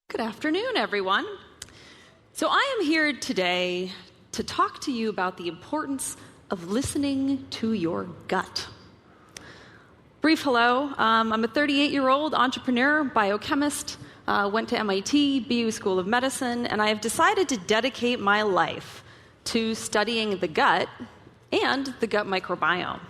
Good afternoon, everyone. So I am here today to talk to you about the importance of listening to your gut. Brief hello. I'm a 38-year-old entrepreneur, biochemist, went to MIT, BU School of Medicine, and I have decided to dedicate my life to studying the gut and the gut microbiome.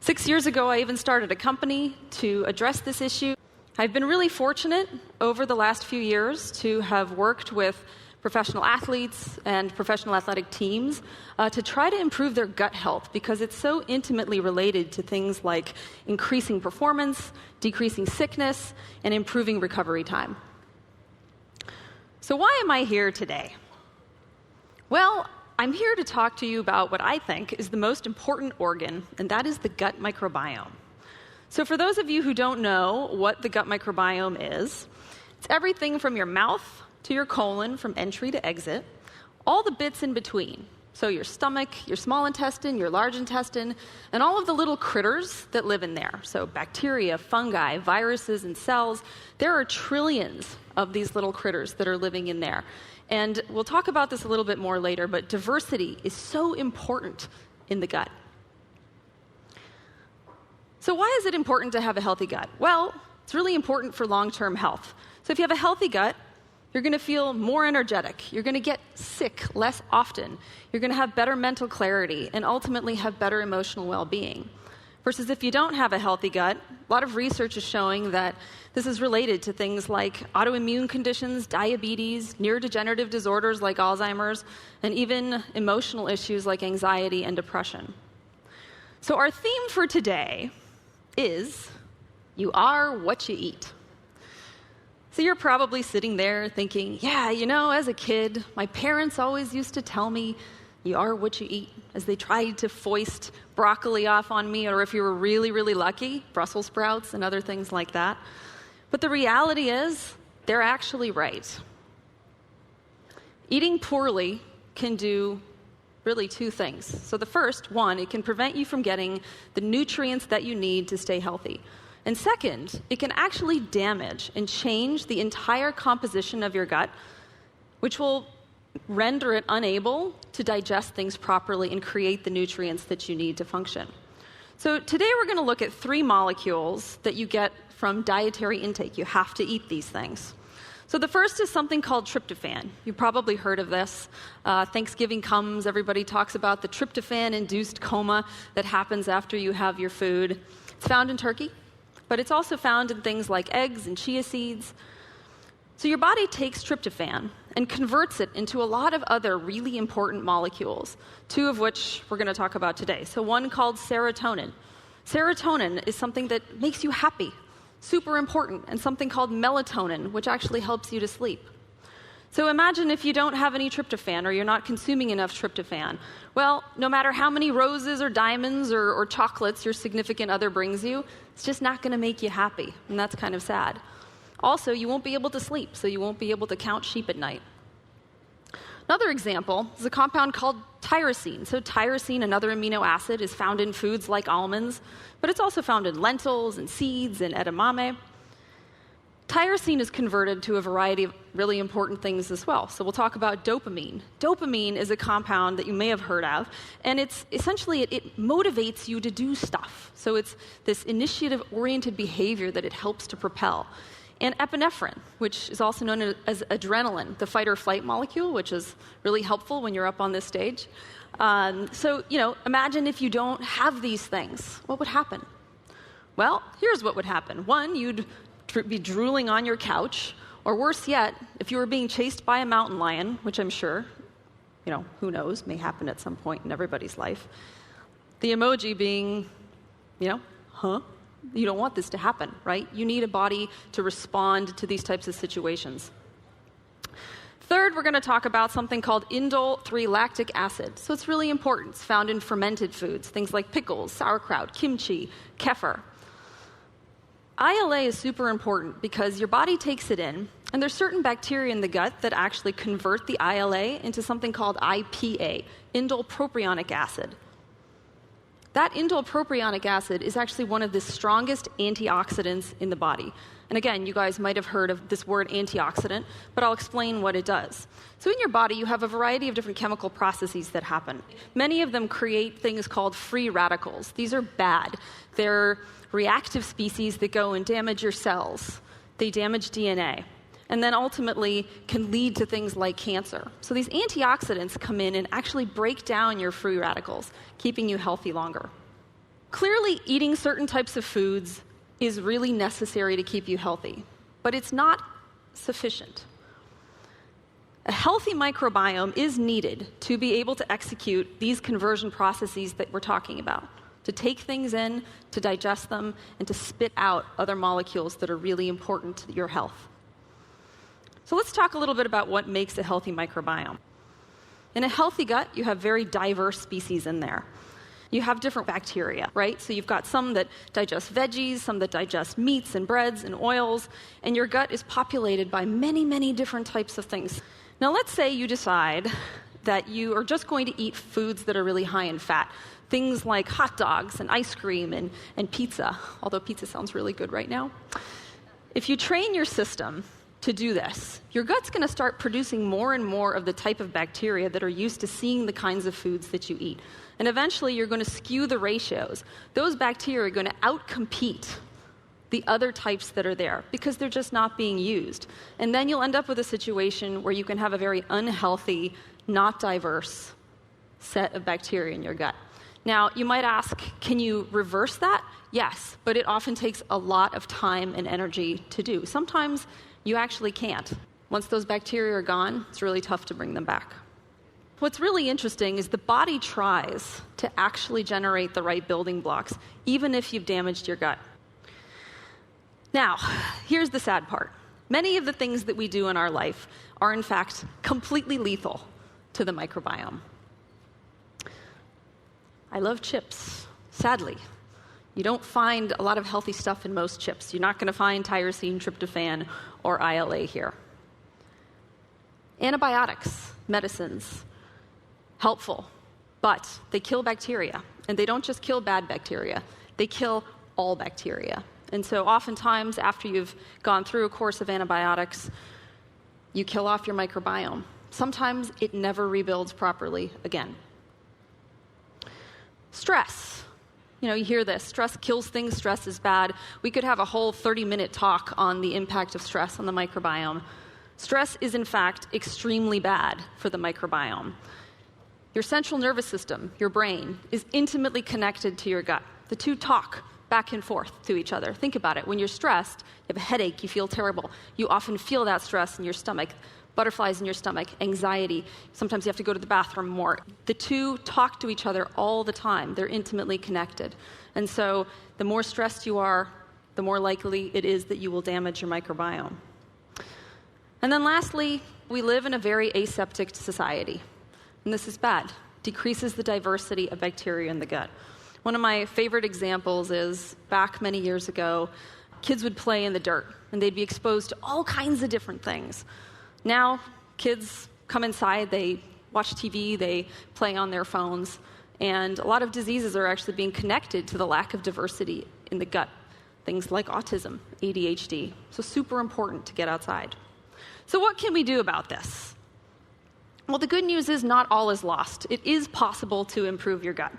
6 years ago, I even started a company to address this issue. I've been really fortunate over the last few years to have worked with professional athletes and professional athletic teams to try to improve their gut health because it's so intimately related to things like increasing performance, decreasing sickness, and improving recovery time. So why am I here today? Well, I'm here to talk to you about what I think is the most important organ, and that is the gut microbiome. So for those of you who don't know what the gut microbiome is, it's everything from your mouth to your colon, from entry to exit, all the bits in between. So your stomach, your small intestine, your large intestine, and all of the little critters that live in there. So bacteria, fungi, viruses, and cells. There are trillions of these little critters that are living in there. And we'll talk about this a little bit more later, but diversity is so important in the gut. So why is it important to have a healthy gut? Well, it's really important for long-term health. So if you have a healthy gut, you're going to feel more energetic. You're going to get sick less often. You're going to have better mental clarity and ultimately have better emotional well-being. Versus if you don't have a healthy gut, a lot of research is showing that this is related to things like autoimmune conditions, diabetes, neurodegenerative disorders like Alzheimer's, and even emotional issues like anxiety and depression. So our theme for today is, you are what you eat. So you're probably sitting there thinking, yeah, as a kid, my parents always used to tell me, you are what you eat, as they tried to foist broccoli off on me, or if you were really, really lucky, Brussels sprouts and other things like that. But the reality is, they're actually right. Eating poorly can do really two things. So the first, one, it can prevent you from getting the nutrients that you need to stay healthy. And second, it can actually damage and change the entire composition of your gut, which will render it unable to digest things properly and create the nutrients that you need to function. So today we're going to look at 3 molecules that you get from dietary intake. You have to eat these things. So the first is something called tryptophan. You've probably heard of this. Thanksgiving comes, everybody talks about the tryptophan-induced coma that happens after you have your food. It's found in turkey, but it's also found in things like eggs and chia seeds. So your body takes tryptophan and converts it into a lot of other really important molecules, 2 of which we're going to talk about today. So one called serotonin. Serotonin is something that makes you happy. Super important, and something called melatonin, which actually helps you to sleep. So imagine if you don't have any tryptophan or you're not consuming enough tryptophan. Well, no matter how many roses or diamonds or chocolates your significant other brings you, it's just not going to make you happy, and that's kind of sad. Also, you won't be able to sleep, so you won't be able to count sheep at night. Another example is a compound called tyrosine. So tyrosine, another amino acid, is found in foods like almonds, but it's also found in lentils and seeds and edamame. Tyrosine is converted to a variety of really important things as well. So we'll talk about dopamine. Dopamine is a compound that you may have heard of, and it's essentially, it motivates you to do stuff. So it's this initiative-oriented behavior that it helps to propel. And epinephrine, which is also known as adrenaline, the fight or flight molecule, which is really helpful when you're up on this stage. So, imagine if you don't have these things. What would happen? Well, here's what would happen. 1, you'd be drooling on your couch, or worse yet, if you were being chased by a mountain lion, which I'm sure, who knows, may happen at some point in everybody's life. The emoji being, huh? You don't want this to happen, right? You need a body to respond to these types of situations. Third, we're going to talk about something called indole 3-lactic acid. So it's really important. It's found in fermented foods, things like pickles, sauerkraut, kimchi, kefir. ILA is super important because your body takes it in, and there's certain bacteria in the gut that actually convert the ILA into something called IPA, indole propionic acid. That indole propionic acid is actually one of the strongest antioxidants in the body. And again, you guys might have heard of this word antioxidant, but I'll explain what it does. So in your body, you have a variety of different chemical processes that happen. Many of them create things called free radicals. These are bad. They're reactive species that go and damage your cells. They damage DNA. And then ultimately can lead to things like cancer. So these antioxidants come in and actually break down your free radicals, keeping you healthy longer. Clearly, eating certain types of foods is really necessary to keep you healthy, but it's not sufficient. A healthy microbiome is needed to be able to execute these conversion processes that we're talking about, to take things in, to digest them, and to spit out other molecules that are really important to your health. So let's talk a little bit about what makes a healthy microbiome. In a healthy gut, you have very diverse species in there. You have different bacteria, right? So you've got some that digest veggies, some that digest meats and breads and oils, and your gut is populated by many, many different types of things. Now let's say you decide that you are just going to eat foods that are really high in fat. Things like hot dogs and ice cream and pizza, although pizza sounds really good right now. If you train your system to do this, your gut's going to start producing more and more of the type of bacteria that are used to seeing the kinds of foods that you eat. And eventually, you're going to skew the ratios. Those bacteria are going to outcompete the other types that are there because they're just not being used. And then you'll end up with a situation where you can have a very unhealthy, not diverse set of bacteria in your gut. Now, you might ask, can you reverse that? Yes, but it often takes a lot of time and energy to do. Sometimes you actually can't. Once those bacteria are gone, it's really tough to bring them back. What's really interesting is the body tries to actually generate the right building blocks, even if you've damaged your gut. Now, here's the sad part. Many of the things that we do in our life are, in fact, completely lethal to the microbiome. I love chips, sadly. You don't find a lot of healthy stuff in most chips. You're not going to find tyrosine, tryptophan, or ILA here. Antibiotics, medicines, helpful, but they kill bacteria. And they don't just kill bad bacteria, they kill all bacteria. And so oftentimes after you've gone through a course of antibiotics, you kill off your microbiome. Sometimes it never rebuilds properly again. Stress. You hear this, stress kills things, stress is bad. We could have a whole 30-minute talk on the impact of stress on the microbiome. Stress is, in fact, extremely bad for the microbiome. Your central nervous system, your brain, is intimately connected to your gut. The two talk back and forth to each other. Think about it. When you're stressed, you have a headache, you feel terrible. You often feel that stress in your stomach. Butterflies in your stomach, anxiety. Sometimes you have to go to the bathroom more. The two talk to each other all the time. They're intimately connected. And so the more stressed you are, the more likely it is that you will damage your microbiome. And then lastly, we live in a very aseptic society. And this is bad. Decreases the diversity of bacteria in the gut. One of my favorite examples is back many years ago, kids would play in the dirt, and they'd be exposed to all kinds of different things. Now, kids come inside, they watch TV, they play on their phones, and a lot of diseases are actually being connected to the lack of diversity in the gut. Things like autism, ADHD. So super important to get outside. So what can we do about this? Well, the good news is not all is lost. It is possible to improve your gut.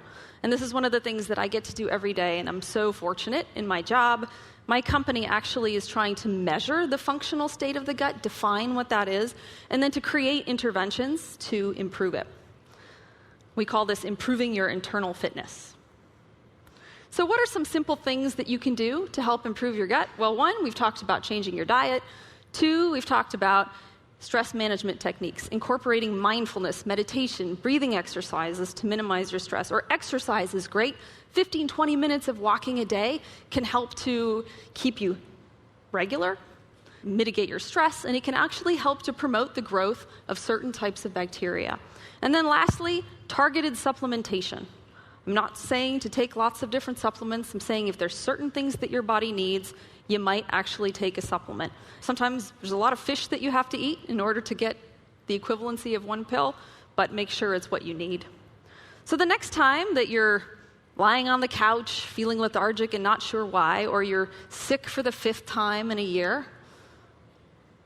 And this is one of the things that I get to do every day, and I'm so fortunate in my job. My company actually is trying to measure the functional state of the gut, define what that is, and then to create interventions to improve it. We call this improving your internal fitness. So what are some simple things that you can do to help improve your gut? Well, one, we've talked about changing your diet. Two, we've talked about stress management techniques, incorporating mindfulness, meditation, breathing exercises to minimize your stress. Or exercise is great. 15, 20 minutes of walking a day can help to keep you regular, mitigate your stress, and it can actually help to promote the growth of certain types of bacteria. And then lastly, targeted supplementation. I'm not saying to take lots of different supplements. I'm saying if there's certain things that your body needs, you might actually take a supplement. Sometimes there's a lot of fish that you have to eat in order to get the equivalency of one pill, but make sure it's what you need. So the next time that you're lying on the couch, feeling lethargic and not sure why, or you're sick for the 5th time in a year,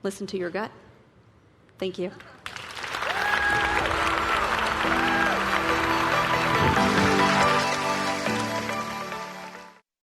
listen to your gut. Thank you.